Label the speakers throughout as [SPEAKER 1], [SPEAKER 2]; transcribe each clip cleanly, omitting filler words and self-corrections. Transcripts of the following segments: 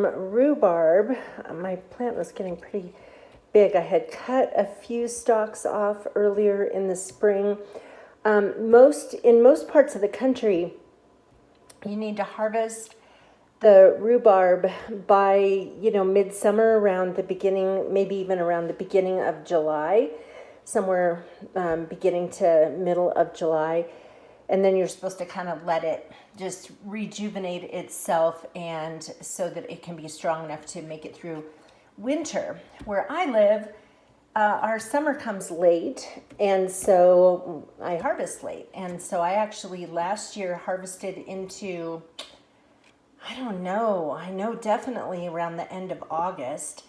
[SPEAKER 1] some rhubarb. My plant was getting pretty big. I had cut a few stalks off earlier in the spring. In most parts of the country, you need to harvest the rhubarb by, midsummer, around the beginning, maybe even around the beginning of July, somewhere beginning to middle of July. And then you're supposed to kind of let it just rejuvenate itself, and so that it can be strong enough to make it through winter. Where I live, our summer comes late, and so I harvest late. And so I actually last year harvested into, I know definitely around the end of August,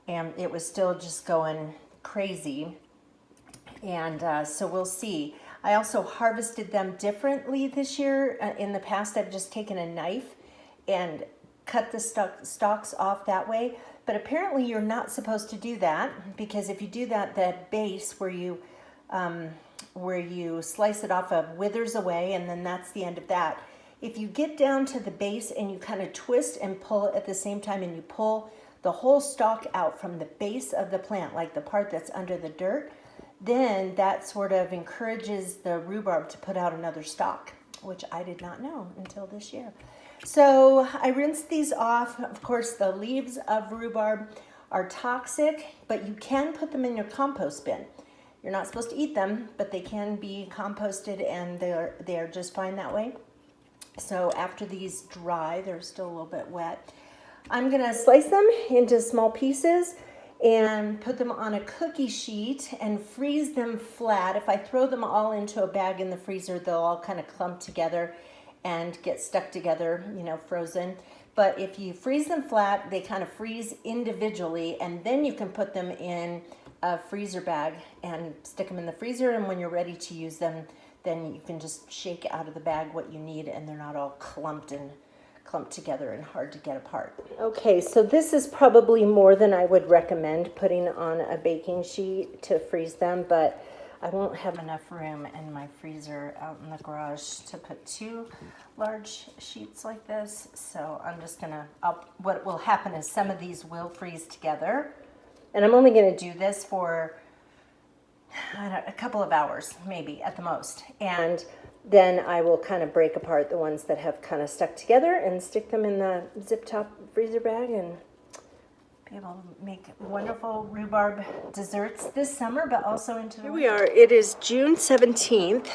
[SPEAKER 1] and it was still just going crazy. And so we'll see. I also harvested them differently this year. In the past, I've just taken a knife and cut the stalks off that way. But apparently you're not supposed to do that, because if you do that, the base where you slice it off of withers away, and then that's the end of that. If you get down to the base and you kind of twist and pull at the same time, and you pull the whole stalk out from the base of the plant, like the part that's under the dirt, then that sort of encourages the rhubarb to put out another stalk, which I did not know until this year. So I rinsed these off. Of course, the leaves of rhubarb are toxic, but you can put them in your compost bin. You're not supposed to eat them, but they can be composted, and they are just fine that way. So after these dry, they're still a little bit wet, I'm gonna slice them into small pieces and put them on a cookie sheet and freeze them flat. If I throw them all into a bag in the freezer, they'll all kind of clump together and get stuck together, frozen. But if you freeze them flat, they kind of freeze individually, and then you can put them in a freezer bag and stick them in the freezer, and when you're ready to use them, then you can just shake out of the bag what you need, and they're not all clumped together and hard to get apart. Okay, so this is probably more than I would recommend putting on a baking sheet to freeze them, but I won't have enough room in my freezer out in the garage to put 2 large sheets like this. So I'm just what will happen is some of these will freeze together, and I'm only gonna do this for a couple of hours, maybe at the most. And then I will kind of break apart the ones that have kind of stuck together and stick them in the zip top freezer bag, and be able to make wonderful rhubarb desserts this summer, but also into the Here we are. It is June 17th,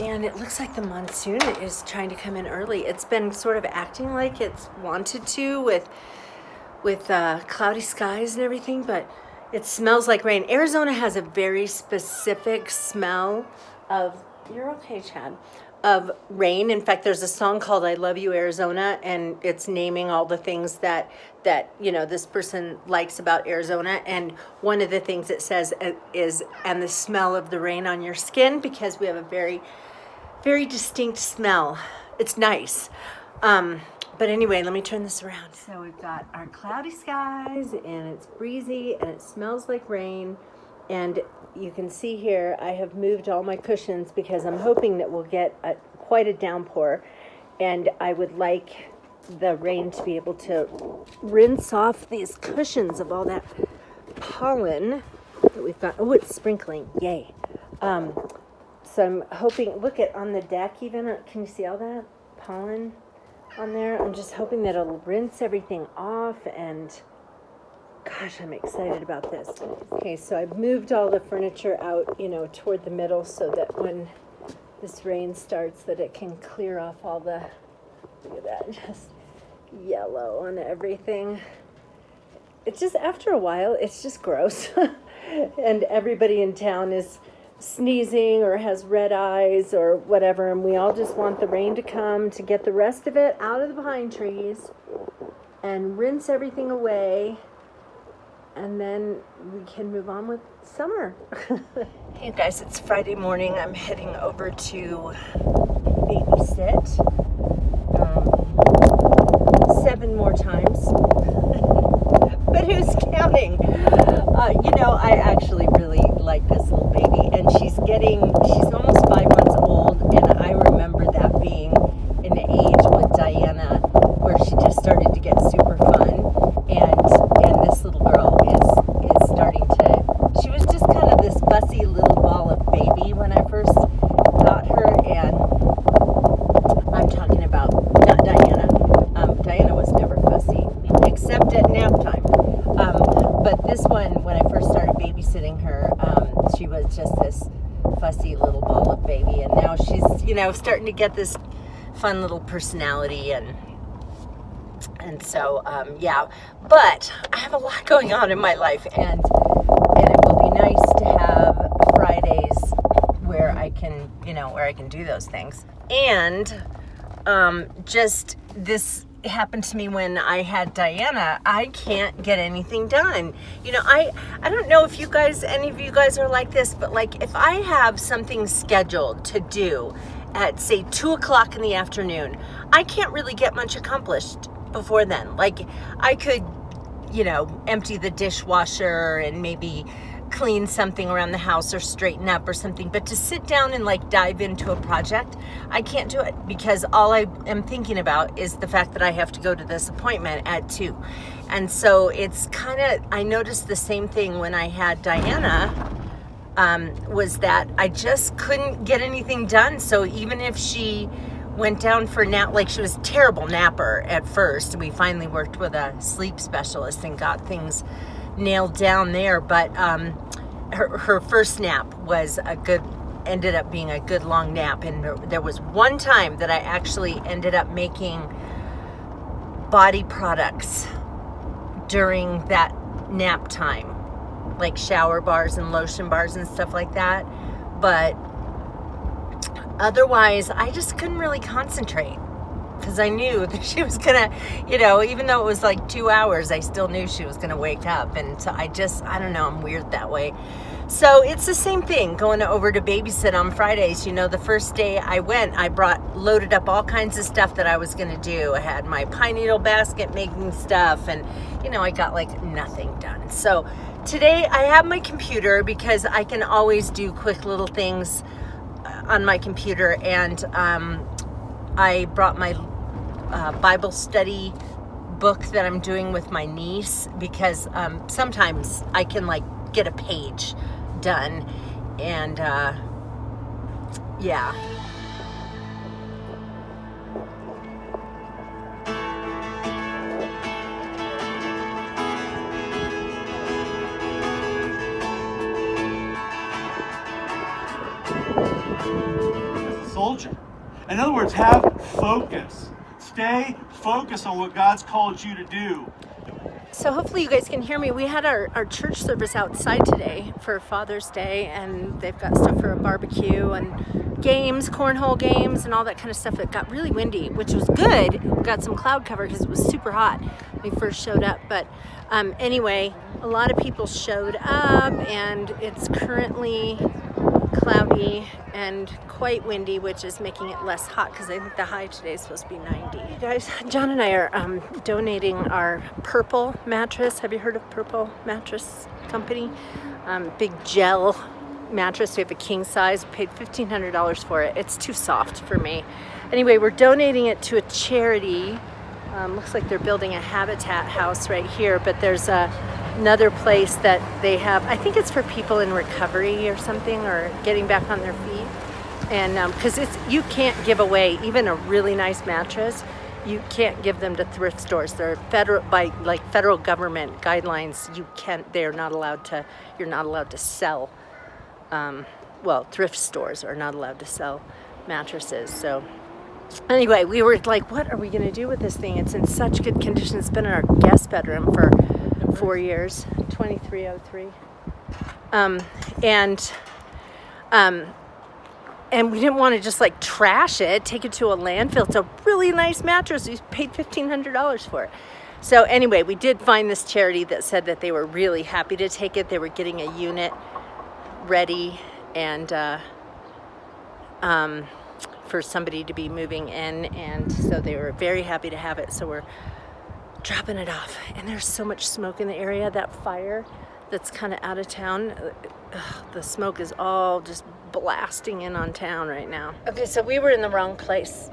[SPEAKER 1] and it looks like the monsoon is trying to come in early. It's been sort of acting like it's wanted to with cloudy skies and everything, but it smells like rain. Arizona has a very specific smell of, you're okay, Chad, of rain. In fact, there's a song called I Love You, Arizona, and it's naming all the things that this person likes about Arizona. And one of the things it says is, and the smell of the rain on your skin, because we have a very, very distinct smell. It's nice. But anyway, let me turn this around. So we've got our cloudy skies, and it's breezy, and it smells like rain. And you can see here, I have moved all my cushions because I'm hoping that we'll get quite a downpour. And I would like the rain to be able to rinse off these cushions of all that pollen that we've got. Oh, it's sprinkling. Yay. So I'm hoping, look at on the deck even, can you see all that pollen on there? I'm just hoping that it'll rinse everything off, and gosh, I'm excited about this. Okay, so I've moved all the furniture out, toward the middle, so that when this rain starts, that it can clear off all the, look at that, just yellow on everything. It's just, after a while, it's just gross. And everybody in town is sneezing or has red eyes or whatever, and we all just want the rain to come to get the rest of it out of the pine trees and rinse everything away, and then we can move on with summer. Hey guys, it's Friday morning. I'm heading over to babysit 7 more times. But who's counting? I actually really like this little baby, and she's almost 5 months old, and I remember that being an age with Diana where she just started to get super babysitting her, she was just this fussy little ball of baby, and now she's, starting to get this fun little personality, and so yeah. But I have a lot going on in my life, and it will be nice to have Fridays where I can do those things. And just this happened to me when I had Diana. I can't get anything done. I don't know if any of you guys are like this, but like if I have something scheduled to do at say 2:00 in the afternoon, I can't really get much accomplished before then. Like I could, empty the dishwasher and maybe clean something around the house or straighten up or something, but to sit down and like dive into a project, I can't do it, because all I am thinking about is the fact that I have to go to this appointment at 2. And so it's I noticed the same thing when I had Diana, was that I just couldn't get anything done. So even if she went down for nap, like she was a terrible napper at first, we finally worked with a sleep specialist and got things nailed down there, but her first nap ended up being a good long nap. And there was one time that I actually ended up making body products during that nap time, like shower bars and lotion bars and stuff like that. But otherwise I just couldn't really concentrate, because I knew that she was gonna, even though it was like 2 hours, I still knew she was gonna wake up. And so I don't know, I'm weird that way. So it's the same thing going over to babysit on Fridays. The first day I went, I loaded up all kinds of stuff that I was gonna do. I had my pine needle basket making stuff, and I got like nothing done. So today I have my computer, because I can always do quick little things on my computer, and I brought my Bible study book that I'm doing with my niece, because sometimes I can like get a page done, and yeah.
[SPEAKER 2] Soldier. In other words, have focus. Stay focused on what God's called you to do.
[SPEAKER 1] So hopefully you guys can hear me. We had our church service outside today for Father's Day, and they've got stuff for a barbecue and games, cornhole games, and all that kind of stuff. It got really windy, which was good. We got some cloud cover because it was super hot when we first showed up. But anyway, a lot of people showed up, and it's currently cloudy and quite windy, which is making it less hot, because I think the high today is supposed to be 90. You guys, John and I are donating our Purple mattress. Have you heard of Purple Mattress Company? Big gel mattress. We have a king size. We paid $1,500 for it. It's too soft for me. Anyway, we're donating it to a charity. Looks like they're building a habitat house right here, but there's another place that they have. I think it's for people in recovery or something, or getting back on their feet. And because you can't give away even a really nice mattress. You can't give them to thrift stores. They're federal government guidelines. You're not allowed to sell. Thrift stores are not allowed to sell mattresses. So anyway, we were like, what are we going to do with this thing? It's in such good condition. It's been in our guest bedroom for 4 years, 2303. And we didn't want to just like trash it, take it to a landfill. It's a really nice mattress. We paid $1,500 for it. So anyway, we did find this charity that said that they were really happy to take it. They were getting a unit ready, and for somebody to be moving in, and so they were very happy to have it. So we're dropping it off, and there's so much smoke in the area. That fire that's kind of out of town, the smoke is all just blasting in on town right now. Okay, so we were in the wrong place.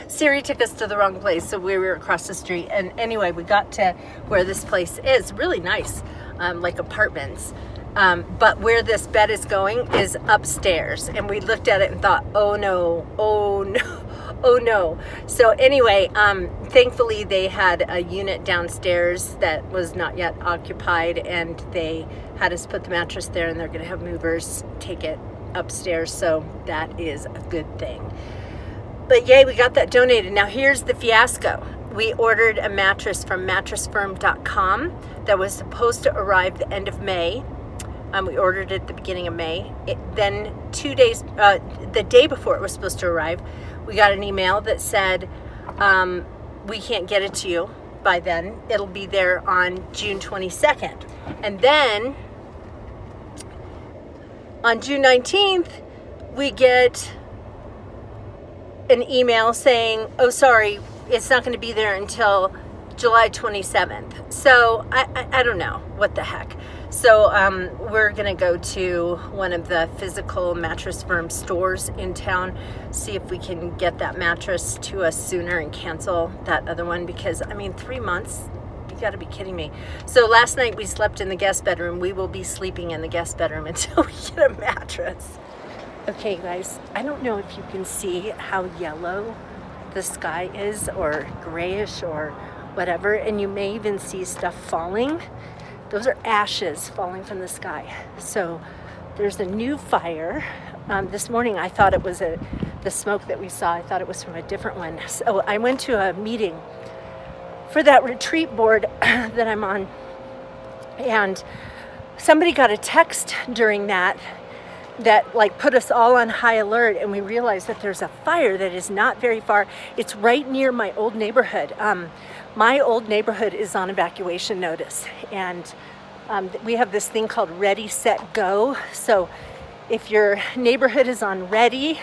[SPEAKER 1] Siri took us to the wrong place, so we were across the street. And anyway, we got to where this place is. Really nice, like apartments. But where this bed is going is upstairs. And we looked at it and thought, oh no, Oh no. So anyway, thankfully they had a unit downstairs that was not yet occupied, and they had us put the mattress there, and they're going to have movers take it upstairs. So that is a good thing. But yay, we got that donated. Now here's the fiasco. We ordered a mattress from mattressfirm.com that was supposed to arrive the end of May. We ordered it at the beginning of May. Then 2 days, the day before it was supposed to arrive, we got an email that said, we can't get it to you by then. It'll be there on June 22nd. And then on June 19th, we get an email saying, oh, sorry, it's not going to be there until July 27th. So I don't know what the heck. So we're going to go to one of the physical Mattress Firm stores in town, see if we can get that mattress to us sooner and cancel that other one, because, I mean, 3 months, you got to be kidding me. So last night we slept in the guest bedroom. We will be sleeping in the guest bedroom until we get a mattress. Okay, guys, I don't know if you can see how yellow the sky is, or grayish, or whatever, and you may even see stuff falling. Those are ashes falling from the sky. So there's a new fire. This morning I thought it was the smoke that we saw. I thought it was from a different one. So I went to a meeting for that retreat board that I'm on, and somebody got a text during that like put us all on high alert, and we realized that there's a fire that is not very far. It's right near my old neighborhood. My old neighborhood is on evacuation notice, and we have this thing called Ready, Set, Go. So if your neighborhood is on ready,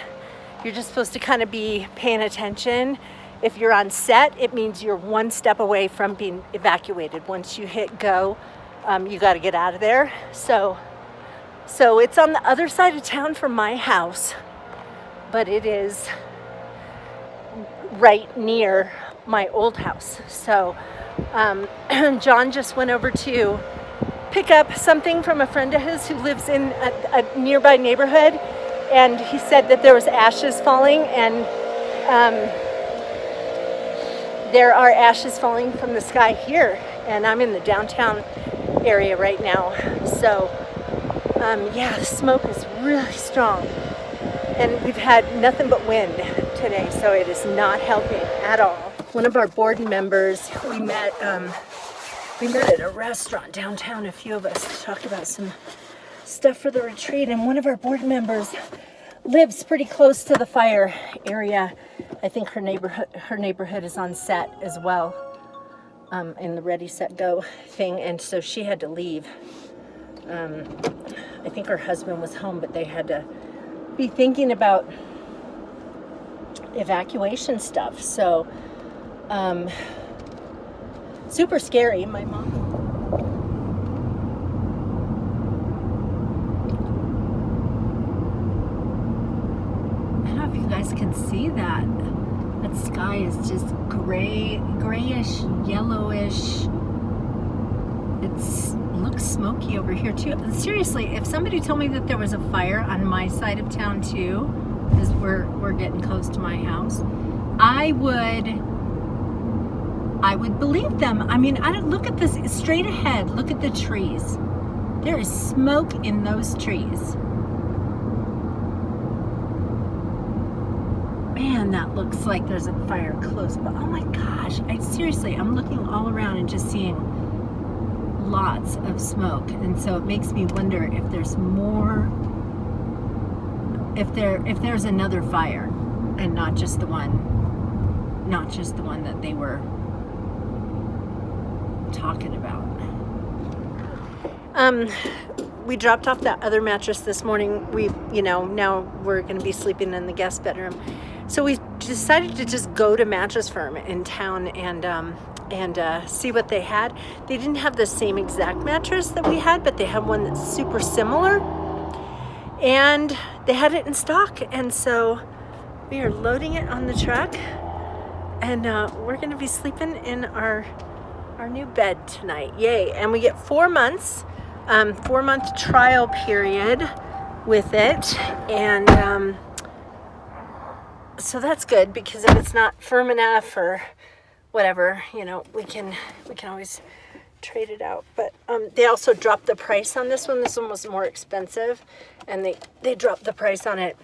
[SPEAKER 1] you're just supposed to kind of be paying attention. If you're on set, it means you're one step away from being evacuated. Once you hit go, you got to get out of there. So it's on the other side of town from my house, but it is right near my old house. So John just went over to pick up something from a friend of his who lives in a nearby neighborhood, and he said that there was ashes falling, and there are ashes falling from the sky here, and I'm in the downtown area right now. So yeah, the smoke is really strong, and we've had nothing but wind today, so it is not helping at all. One of our board members, we met at a restaurant downtown, a few of us, to talk about some stuff for the retreat, and one of our board members lives pretty close to the fire area. I think her neighborhood is on set as well, in the Ready, Set, Go thing, and so she had to leave. I think her husband was home, but they had to be thinking about evacuation stuff. So super scary. My mom. I don't know if you guys can see that. That sky is just grayish, yellowish. It looks smoky over here too. Seriously, if somebody told me that there was a fire on my side of town too, because we're getting close to my house, I would believe them. I mean, I don't look at this straight ahead. Look at the trees. There is smoke in those trees. Man, that looks like there's a fire close. But oh my gosh, seriously, I'm looking all around and just seeing lots of smoke, and so it makes me wonder if there's more, if there's another fire, and not just the one that they were talking about. We dropped off that other mattress this morning. Now we're going to be sleeping in the guest bedroom, so we decided to just go to Mattress Firm in town and see what they had. They didn't have the same exact mattress that we had, but they had one that's super similar, and they had it in stock, and so we are loading it on the truck, and we're going to be sleeping in our new bed tonight. Yay. And we get 4 months, 4-month trial period with it, and So that's good, because if it's not firm enough or whatever, you know, we can always trade it out. But they also dropped the price on this one. This one was more expensive, and they dropped the price on it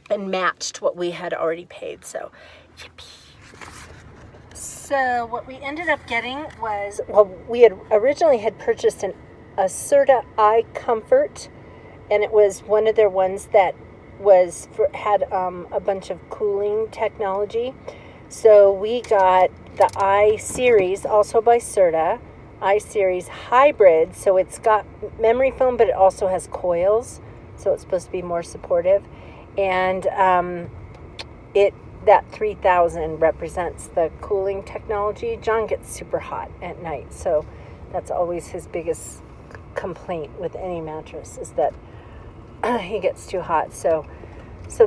[SPEAKER 1] and matched what we had already paid. So yippee. So what we ended up getting was, well, we had originally purchased a Serta Eye Comfort, and it was one of their ones that had a bunch of cooling technology. So we got the I Series, also by Serta, I Series Hybrid. So it's got memory foam, but it also has coils, so it's supposed to be more supportive. And that 3000 represents the cooling technology. John gets super hot at night, so that's always his biggest complaint with any mattress, is that he gets too hot. So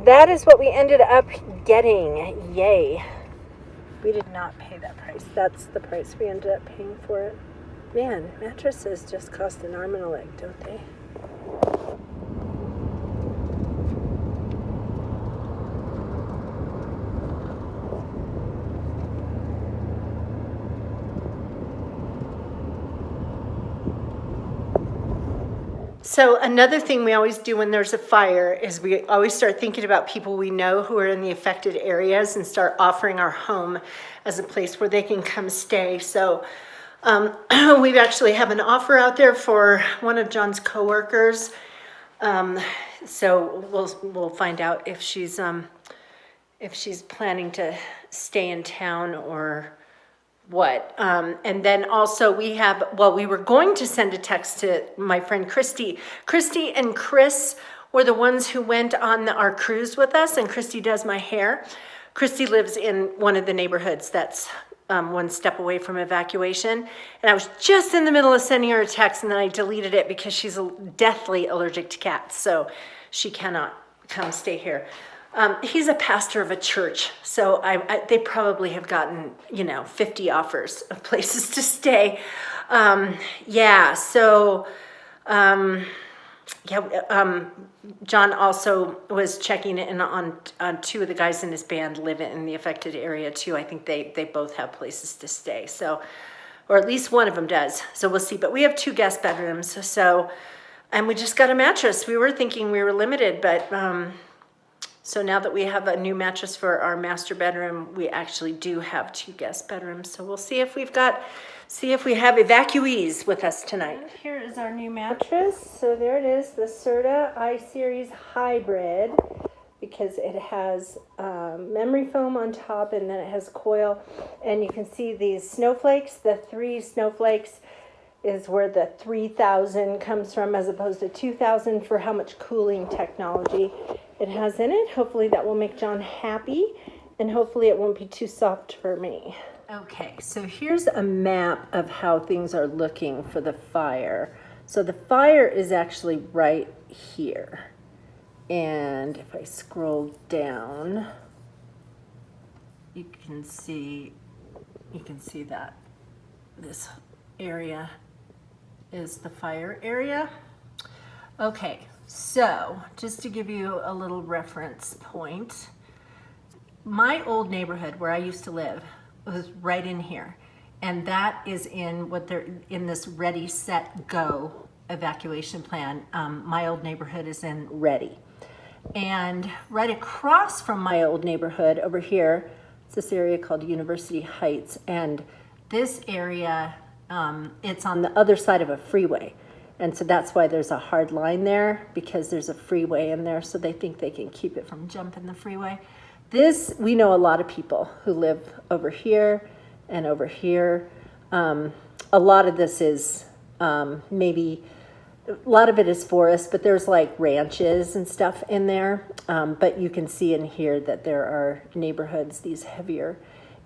[SPEAKER 1] that is what we ended up getting. Yay. We did not pay that price. That's the price we ended up paying for it. Man, mattresses just cost an arm and a leg, don't they? So another thing we always do when there's a fire is we always start thinking about people we know who are in the affected areas and start offering our home as a place where they can come stay. So we actually have an offer out there for one of John's coworkers. So we'll find out if she's planning to stay in town or what. And then also we were going to send a text to my friend Christy. Christy and Chris were the ones who went on our cruise with us, and Christy does my hair. Christy lives in one of the neighborhoods that's one step away from evacuation. And I was just in the middle of sending her a text, and then I deleted it because she's deathly allergic to cats, so she cannot come stay here. He's a pastor of a church, so they probably have gotten, 50 offers of places to stay. John also was checking in on two of the guys in his band live in the affected area too. I think they both have places to stay, so, or at least one of them does. So we'll see. But we have 2 guest bedrooms, and we just got a mattress. We were thinking we were limited, but so now that we have a new mattress for our master bedroom, we actually do have 2 guest bedrooms. So we'll see if we have evacuees with us tonight. And here is our new mattress. So there it is, the Serta I Series Hybrid, because it has memory foam on top, and then it has coil. And you can see these snowflakes, the 3 snowflakes is where the 3000 comes from, as opposed to 2000 for how much cooling technology it has in it. Hopefully that will make John happy, and hopefully it won't be too soft for me. Okay, so here's a map of how things are looking for the fire. So the fire is actually right here. And if I scroll down, you can see that this area is the fire area. Okay, so just to give you a little reference point, my old neighborhood where I used to live was right in here, and that is in in this Ready, Set, Go evacuation plan. My old neighborhood is in Ready, and right across from my old neighborhood over here, it's this area called University Heights, and this area, it's on the other side of a freeway. And so that's why there's a hard line there, because there's a freeway in there, so they think they can keep it from jumping the freeway. We know a lot of people who live over here and over here. A lot of this is a lot of it is forest, but there's like ranches and stuff in there. But you can see in here that there are neighborhoods, these heavier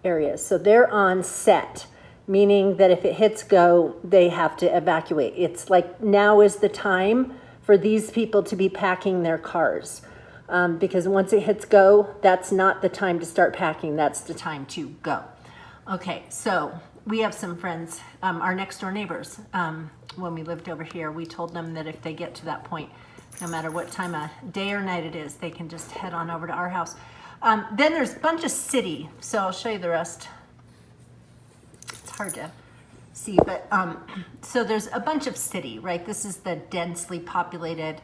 [SPEAKER 1] areas. So they're on set, meaning that if it hits go, they have to evacuate. It's like now is the time for these people to be packing their cars. Because once it hits go, that's not the time to start packing, that's the time to go. Okay, so we have some friends, our next door neighbors, when we lived over here, we told them that if they get to that point, no matter what time of day or night it is, they can just head on over to our house. Then there's a bunch of city, so I'll show you the rest. It's hard to see, but so there's a bunch of city, right? This is the densely populated,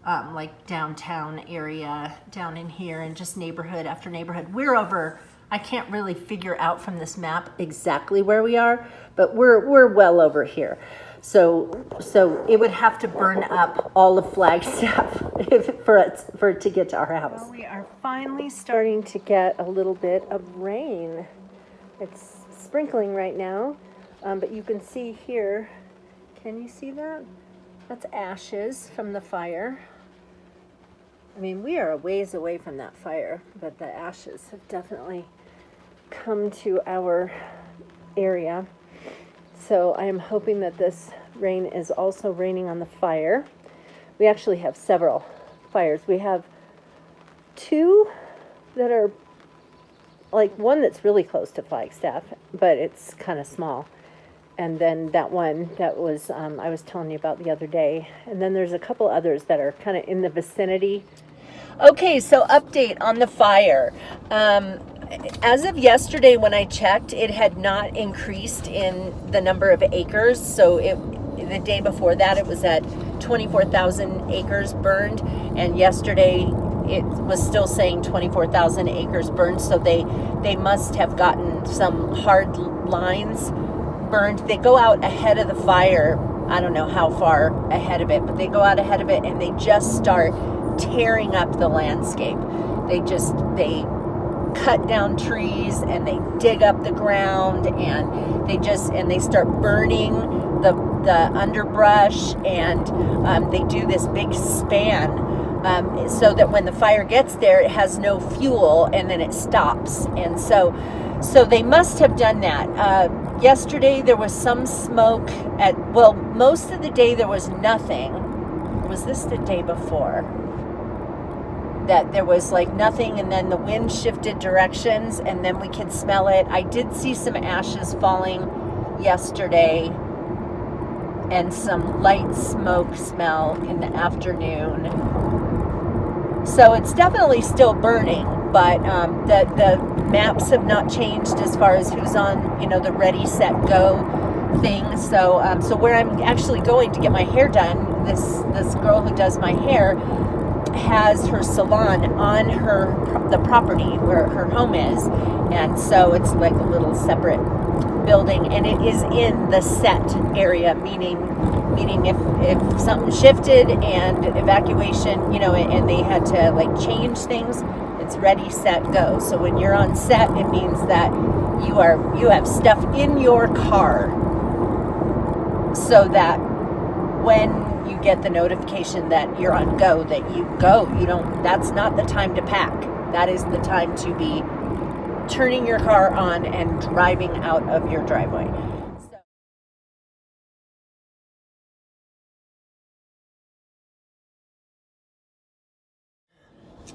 [SPEAKER 1] like downtown area down in here, and just neighborhood after neighborhood. We're over, I can't really figure out from this map exactly where we are, but we're well over here. So it would have to burn up all of Flagstaff for it to get to our house. Well, we are finally starting to get a little bit of rain. It's sprinkling right now, but you can see here, can you see that? That's ashes from the fire. I mean, we are a ways away from that fire, but the ashes have definitely come to our area. So I am hoping that this rain is also raining on the fire. We actually have several fires. We have two that are, like one that's really close to Flagstaff, but it's kind of small. And then that one that was, I was telling you about the other day. And then there's a couple others that are kind of in the vicinity. Okay, so update on the fire. As of yesterday when I checked, it had not increased in the number of acres. So the day before that, it was at 24,000 acres burned. And yesterday, it was still saying 24,000 acres burned. So they must have gotten some hard lines burned. They go out ahead of the fire. I don't know how far ahead of it, but they go out ahead of it and they just start tearing up the landscape. They cut down trees and they dig up the ground and they start burning the underbrush, and they do this big span so that when the fire gets there, it has no fuel and then it stops. And so they must have done that. Yesterday there was some smoke most of the day there was nothing. Was this the day before? That there was like nothing, and then the wind shifted directions and then we could smell it. I did see some ashes falling yesterday and some light smoke smell in the afternoon. So it's definitely still burning, but the maps have not changed as far as who's on, the ready, set, go thing. So where I'm actually going to get my hair done, this girl who does my hair has her salon on the property where her home is, and so it's like a little separate building, and it is in the set area, meaning if something shifted and evacuation, and they had to like change things, it's ready, set, go. So when you're on set, it means that you have stuff in your car, so that when you get the notification that you're on go, that you go. That's not the time to pack. That is the time to be turning your car on and driving out of your driveway.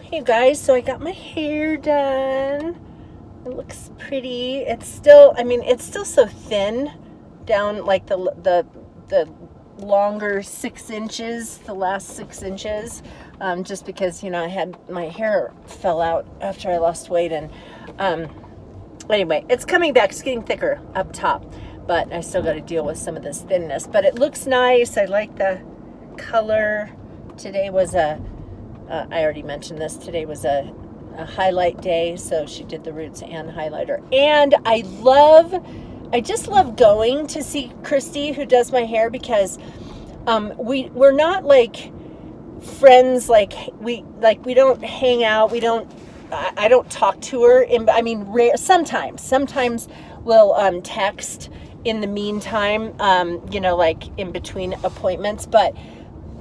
[SPEAKER 1] Hey guys, so I got my hair done. It looks pretty. It's still so thin down, like the longer 6 inches, the last 6 inches, just because I had my hair fell out after I lost weight, and anyway, it's coming back. It's getting thicker up top, but I still got to deal with some of this thinness, but it looks nice. I like the color. Today was I already mentioned this, today was a highlight day, so she did the roots and highlighter. And I just love going to see Christy, who does my hair, because we're not like friends, we don't hang out, I don't talk to her, rare, sometimes we'll text in the meantime, like in between appointments, but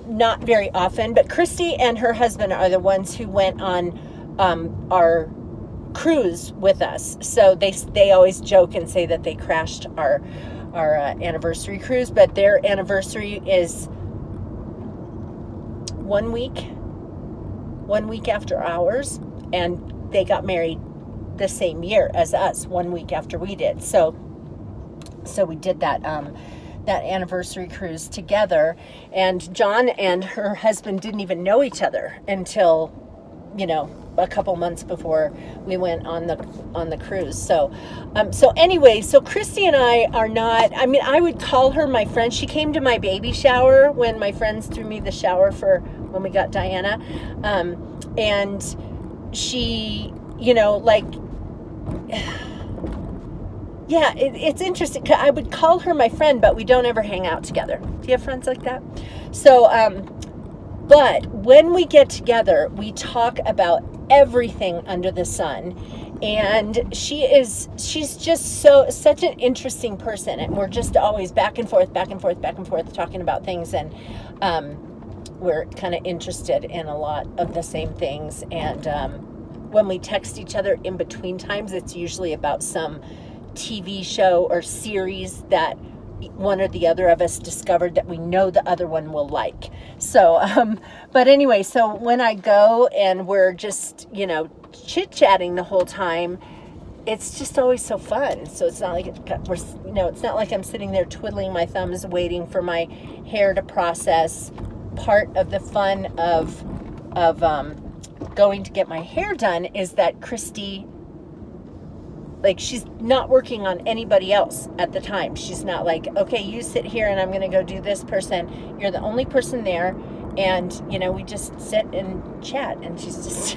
[SPEAKER 1] not very often. But Christy and her husband are the ones who went on our cruise with us, so they always joke and say that they crashed our anniversary cruise, but their anniversary is 1 week after ours, and they got married the same year as us, 1 week after we did. So we did that anniversary cruise together, and John and her husband didn't even know each other until a couple months before we went on the cruise. So anyway, so Christy and I are not, I mean, I would call her my friend. She came to my baby shower when my friends threw me the shower for when we got Diana. And she, like, yeah, it's interesting. I would call her my friend, but we don't ever hang out together. Do you have friends like that? So, but when we get together, we talk about everything under the sun. And she's just such an interesting person. And we're just always back and forth, talking about things. And we're kind of interested in a lot of the same things. And when we text each other in between times, it's usually about some TV show or series that one or the other of us discovered that we know the other one will like. So, but anyway, so when I go and we're just, chit-chatting the whole time, it's just always so fun. So it's not like it's not like I'm sitting there twiddling my thumbs waiting for my hair to process. Part of the fun of going to get my hair done is that Christy, like, she's not working on anybody else at the time. She's not like, okay, you sit here and I'm going to go do this person. You're the only person there. And, we just sit and chat. And she's